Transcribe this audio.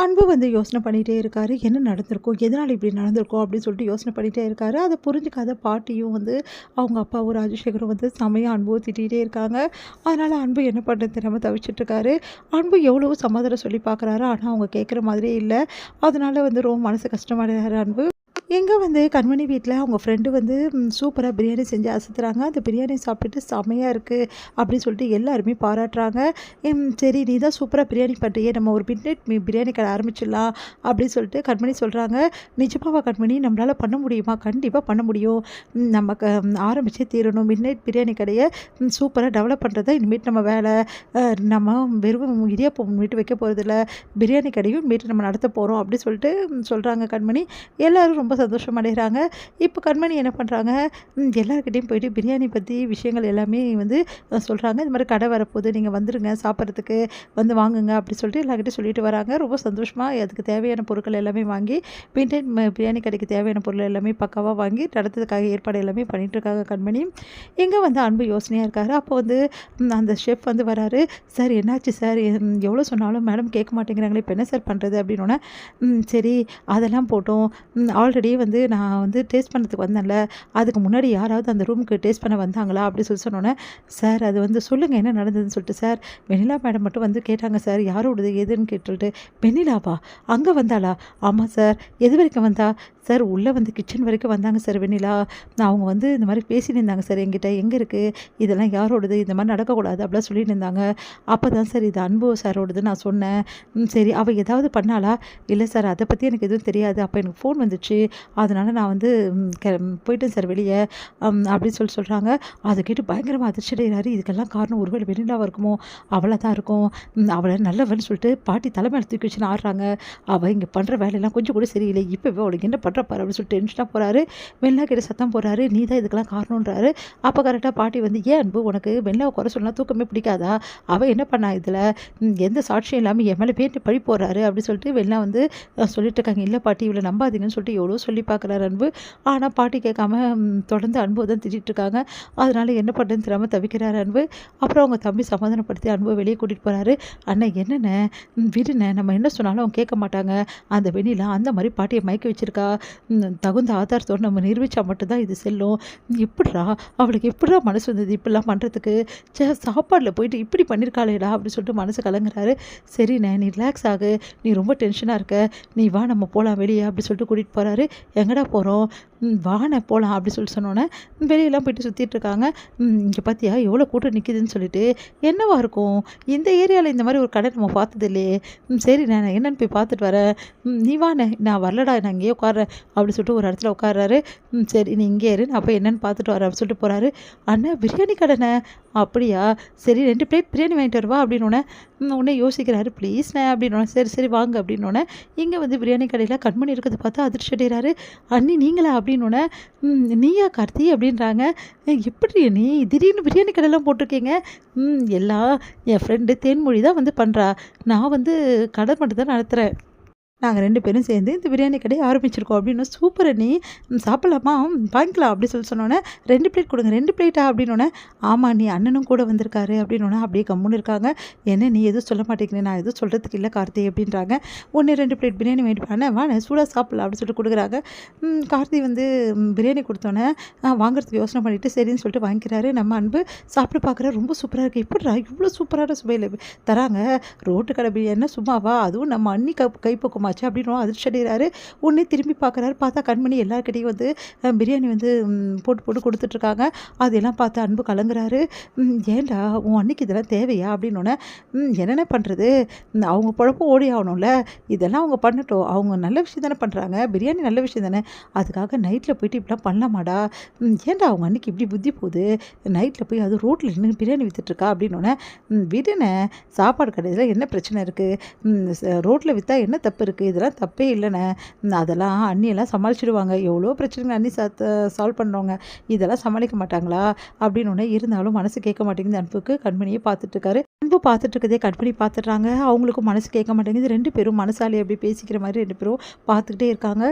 அன்பு வந்து யோசனை பண்ணிகிட்டே இருக்காரு. என்ன நடந்திருக்கும்? எதனால இப்படி நடந்திருக்கும்? அப்படின்னு சொல்லிட்டு யோசனை பண்ணிகிட்டே இருக்காரு. அத புரிஞ்சுக்காத பாட்டியும் வந்து அவங்க அப்பாவும் ராஜசேகரும் வந்து செமையா அன்புவ திட்டிகிட்டே இருக்காங்க. அதனால அன்பு என்ன பண்ணுறதுன்னு தெரியாம தவிச்சிட்டுருக்காரு. அன்பு எவ்வளவோ சமாதானம் சொல்லி பார்க்குறாரு. ஆனா அவங்க கேட்குற மாதிரியே இல்ல. அதனால வந்து ரொம்ப மனசு கஷ்டமடைறாரு அன்பு. எங்க வந்து கண்மணி வீட்ல அவங்க ஃப்ரெண்டு வந்து சூப்பரா பிரியாணி செஞ்சு அசத்துறாங்க. அந்த பிரியாணி சாப்பிட்டுட்டு செமையா இருக்கு அப்படின்னு சொல்லிட்டு எல்லாருமே பாராட்டுறாங்க. சரி நீ தான் சூப்பரா பிரியாணி பண்றியே, நம்ம ஒரு மிட்நைட் பிரியாணி கடை ஆரம்பிச்சிடலாம் அப்படின்னு சொல்லிட்டு கண்மணி சொல்றாங்க. நிஜமாவா கண்மணி? நம்மளால பண்ண முடியுமா? கண்டிப்பா பண்ண முடியும். நம்ம ஆரம்பிச்சே தீரணும். மிட்நைட் பிரியாணி கடைய சூப்பரா டெவலப் பண்றது தான் இனிமேட்டு நம்ம வேலை. நம்ம வெறும் இடியாப்பம் இனிமேட்டு வைக்க போறதில்ல. பிரியாணி கடையும் இனிமேட்டு நம்ம நடத்த போறோம் அப்படி சொல்லிட்டு சொல்றாங்க கண்மணி. எல்லாரும் ரொம்ப சந்தோஷம் அடைகிறாங்க. இப்போ கண்மணி என்ன பண்ணுறாங்க, எல்லார்கிட்டயும் போயிட்டு பிரியாணி பற்றி விஷயங்கள் எல்லாமே வந்து சொல்கிறாங்க. இந்த மாதிரி கடை வரப்போகுது, நீங்கள் வந்துடுங்க சாப்பிட்றதுக்கு, வந்து வாங்குங்க அப்படி சொல்லிட்டு எல்லார்கிட்டையும் சொல்லிட்டு வராங்க. ரொம்ப சந்தோஷமாக அதுக்கு தேவையான பொருட்கள் எல்லாமே வாங்கி பின்டைம் பிரியாணி கடைக்கு தேவையான பொருள் எல்லாமே பக்காவாக வாங்கி நடத்துறதுக்காக ஏற்பாடு எல்லாமே பண்ணிகிட்ருக்காங்க கண்மணி. எங்கே வந்து அன்பு யோசனையாக இருக்காரு. அப்போ வந்து அந்த ஷெஃப் வந்து வராரு. சார் என்னாச்சு சார்? எவ்வளோ சொன்னாலும் மேடம் கேட்க மாட்டேங்கிறாங்களே, இப்போ என்ன சார் பண்ணுறது அப்படின்னோடனே, சரி அதெல்லாம் போட்டோம். ஆல்ரெடி வந்து நான் வந்து டேஸ்ட் பண்ணதுக்கு வந்தேன்ல, அதுக்கு முன்னாடி யாராவது அந்த ரூமுக்கு டேஸ்ட் பண்ண வந்தாங்களா அப்படி சொல்லி சொன்னோன்னே, சார் அது வந்து சொல்லுங்கள் என்ன நடந்ததுன்னு சொல்லிட்டு, சார் வெண்ணிலா மேடம் மட்டும் வந்து கேட்டாங்க சார், யாரோடது எதுன்னு கேட்டுட்டு, வெண்ணிலாவா? அங்கே வந்தாளா? ஆமாம் சார். எது வரைக்கும் வந்தா? சார் உள்ளே வந்து கிச்சன் வரைக்கும் வந்தாங்க சார் வெண்ணிலா. அவங்க வந்து இந்த மாதிரி பேசின்னு இருந்தாங்க சார் என்கிட்ட. எங்கே இருக்குது இதெல்லாம் யாரோடது, இந்த மாதிரி நடக்கக்கூடாது அப்படிலாம் சொல்லிட்டு இருந்தாங்க. அப்போ தான் சார் இது அன்பு சாரோடது நான் சொன்னேன். சரி அவள் ஏதாவது பண்ணாளா? இல்லை சார் அதை பற்றி எனக்கு எதுவும் தெரியாது. அப்போ எனக்கு ஃபோன் வந்துச்சு, அதனால் நான் வந்து போயிட்டேன் சார் வெளியே அப்படின்னு சொல்கிறாங்க. அதை கேட்டு பயங்கரமாக அதிர்ச்சி அடைகிறாரு. இதுக்கெல்லாம் காரணம் ஒருவேளை வெண்ணிலாவாக இருக்குமோ? அவளாக தான் இருக்கும். அவளை நல்லவன்னு சொல்லிட்டு பாட்டி தலைமையில தூக்கி வச்சுன்னு ஆடுறாங்க. அவள் இங்கே பண்ணுற வேலையெல்லாம் கொஞ்சம் கூட சரியில்லை. இப்போவே அவளுக்கு என்ன பண்ணுறப்பாரு அப்படின்னு சொல்லிட்டு டென்ஷனாக போகிறாரு. வெண்ணிலா கிட்ட சத்தம் போடுறாரு. நீ தான் இதுக்கெல்லாம் காரணன்றாரு. அப்போ கரெக்டாக பாட்டி வந்து, ஏன் அன்பு உனக்கு வெண்ணிலாவை குறை சொல்லலாம் தூக்கமே பிடிக்காதா? அவள் என்ன பண்ணா இதில்? எந்த சாட்சியம் இல்லாமல் என் மேலே பேட்டு பழி போடுறாரு அப்படின்னு சொல்லிட்டு வெண்ணிலா வந்து சொல்லிட்டு இருக்காங்க. இல்லை பாட்டி இவளை நம்பாதீங்கன்னு சொல்லிட்டு எவ்வளோ சொல்லி பார்க்குறாரு அன்பு. ஆனால் பாட்டி கேட்காம தொடர்ந்து அன்பு தான் திட்டிகிட்டு இருக்காங்க. அதனால என்ன பண்ணுறதுன்னு தெரியாமல் தவிக்கிறாரு அன்பு. அப்புறம் அவங்க தம்பி சமாதானப்படுத்தி அன்பை வெளியே கூட்டிகிட்டு போகிறாரு. அண்ணன் என்னென்ன விடுண்ணே, நம்ம என்ன சொன்னாலும் அவங்க கேட்க மாட்டாங்க. அந்த வெண்ணிலா அந்த மாதிரி பாட்டியை மயக்க வச்சிருக்கா. தகுந்த ஆதாரத்தோடு நம்ம நிரூபித்தா மட்டும்தான் இது செல்லும். எப்படிரா அவளுக்கு எப்படிரா மனசு வந்தது இப்படிலாம் பண்ணுறதுக்கு? சாப்பாடில் போயிட்டு இப்படி பண்ணியிருக்காளேடா அப்படின்னு சொல்லிட்டு மனசு கலங்குறாரு. சரிண்ணே நீ ரிலாக்ஸ் ஆகு, நீ ரொம்ப டென்ஷனாக இருக்க, நீ வா நம்ம போகலாம் வெளியே அப்படி சொல்லிட்டு கூட்டிகிட்டு போகிறாரு. எங்கடா போகிறோம்? வாண்ணே போகலாம் அப்படி சொல்லிட்டு சொன்னோன்னே வெளியெல்லாம் போயிட்டு சுற்றிட்டு இருக்காங்க. இங்கே பார்த்தியா எவ்வளோ கூட்டம் நிற்கிதுன்னு சொல்லிட்டு. என்னவா இருக்கும் இந்த ஏரியாவில்? இந்த மாதிரி ஒரு கடை நம்ம பார்த்தது இல்லையே. சரி நான் என்னென்னு போய் பார்த்துட்டு வரேன். நீ வாண்ணே, நான் வரலடா, நான் இங்கேயே உட்காறேன் அப்படி சொல்லிட்டு ஒரு இடத்துல உட்கார்றாரு. சரி நீ இங்கே இரு, நான் போய் என்னென்னு பார்த்துட்டு வரேன் அப்படி சொல்லிட்டு போகிறாரு. அண்ணன் பிரியாணி கடைண்ணே. அப்படியா? சரி 2 பிளேட் பிரியாணி வாங்கிட்டு வருவா அப்படின்னோடனே உடனே யோசிக்கிறாரு. ப்ளீஸ்ண்ணே அப்படின்னோடனே, சரி சரி வாங்க அப்படின்னோடனே இங்கே வந்து பிரியாணி கடையில் கண்மணி இருக்கிறத பார்த்து அதிர்ச்சி அடைகிறாரு. அண்ணி நீங்களா அப்படின்னோடனே, நீயா கார்த்தி அப்படின்றாங்க. எப்படி நீ திடீர்னு பிரியாணி கடையெல்லாம் போட்டிருக்கீங்க? எல்லாம் என் ஃப்ரெண்டு தேன்மொழி தான் வந்து பண்ணுறா. நான் வந்து கடை மட்டும் தான் நடத்துகிறேன். நாங்கள் 2 பேரும் சேர்ந்து இந்த பிரியாணி கடையை ஆரம்பிச்சிருக்கோம் அப்படின்னு. சூப்பர் அண்ணி, சாப்பிட்லாமா? வாங்கிக்கலாம் அப்படி சொன்னோன்னே, 2 பிளேட் கொடுங்க. 2 பிளேட்டா அப்படின்னோடனே, ஆமாம் நீ அண்ணனும் கூட வந்திருக்காரு அப்படின்னோடனே அப்படியே கம்முன்னு இருக்காங்க. என்ன நீ எதுவும் சொல்ல மாட்டேங்கிறேன்? நான் எதுவும் சொல்கிறதுக்கு இல்லை கார்த்தி அப்படின்றாங்க. 2 பிளேட் பிரியாணி வாங்கிட்டு வாண்ணே சூடாக சாப்பிட்லாம் அப்படின்னு சொல்லிட்டு கொடுக்குறாங்க. கார்த்தி வந்து பிரியாணி கொடுத்தோன்னே வாங்குறதுக்கு யோசனை பண்ணிவிட்டு சரின்னு சொல்லிட்டு வாங்கிக்கிறாரு. நம்ம அன்பு சாப்பிட்டு பார்க்குற ரொம்ப சூப்பராக இருக்குது. எப்படிடா இவ்வளோ சூப்பரான சுவையில் தராங்க? ரோட்டு கடை பிரியாணினா சும்மாவா? அதுவும் நம்ம அண்ணி கைப்பக்குமாச்சு அப்படின்னு அதிர்ச்சி அடைகிறாரு. உடனே திரும்பி பார்க்குறாரு. பார்த்தா கண்மணி எல்லாருக்கிட்டையும் வந்து பிரியாணி வந்து போட்டு போட்டு கொடுத்துட்ருக்காங்க. அதெல்லாம் பார்த்து அன்பு கலங்குறாரு. ஏன்டா உன் அன்னைக்கு இதெல்லாம் தேவையா அப்படின்னோடனே, என்னென்ன பண்ணுறது, அவங்க பொழப்பும் ஓடி ஆகணும்ல, இதெல்லாம் அவங்க பண்ணட்டும், அவங்க நல்ல விஷயம் தானே பண்ணுறாங்க, பிரியாணி நல்ல விஷயம் தானே, அதுக்காக நைட்டில் போயிட்டு இப்படிலாம் பண்ணலாமாடா? ஏன்டா அவங்க அன்னைக்கு இப்படி புத்தி போகுது, நைட்டில் போய் அது ரோட்டில் நின்று பிரியாணி விற்றுட்ருக்கா அப்படின்னோடனே, விடுனே சாப்பாடு கடையில் என்ன பிரச்சனை இருக்குது, ரோட்டில் விற்றா என்ன தப்பு இருக்குது, இதெல்லாம் தப்பே இல்லைண்ணே, அதெல்லாம் அண்ணியெல்லாம் சமாளிச்சிடுவாங்க, எவ்வளோ பிரச்சனைங்க அண்ணி சால்வ் பண்ணுறவங்க, இதெல்லாம் சமாளிக்க மாட்டாங்களா அப்படின்னு ஒன்று. இருந்தாலும் மனசு கேட்க மாட்டேங்குது அன்புக்கு. கண்மணியை பார்த்துட்ருக்காரு. அன்பு பார்த்துட்டு இருக்கதே கண்மணி பார்த்துட்றாங்க. அவங்களுக்கும் மனசு கேட்க மாட்டேங்குது. 2 பேரும் மனசாலே அப்படி பேசிக்கிற மாதிரி 2 பேரும் பார்த்துக்கிட்டே இருக்காங்க.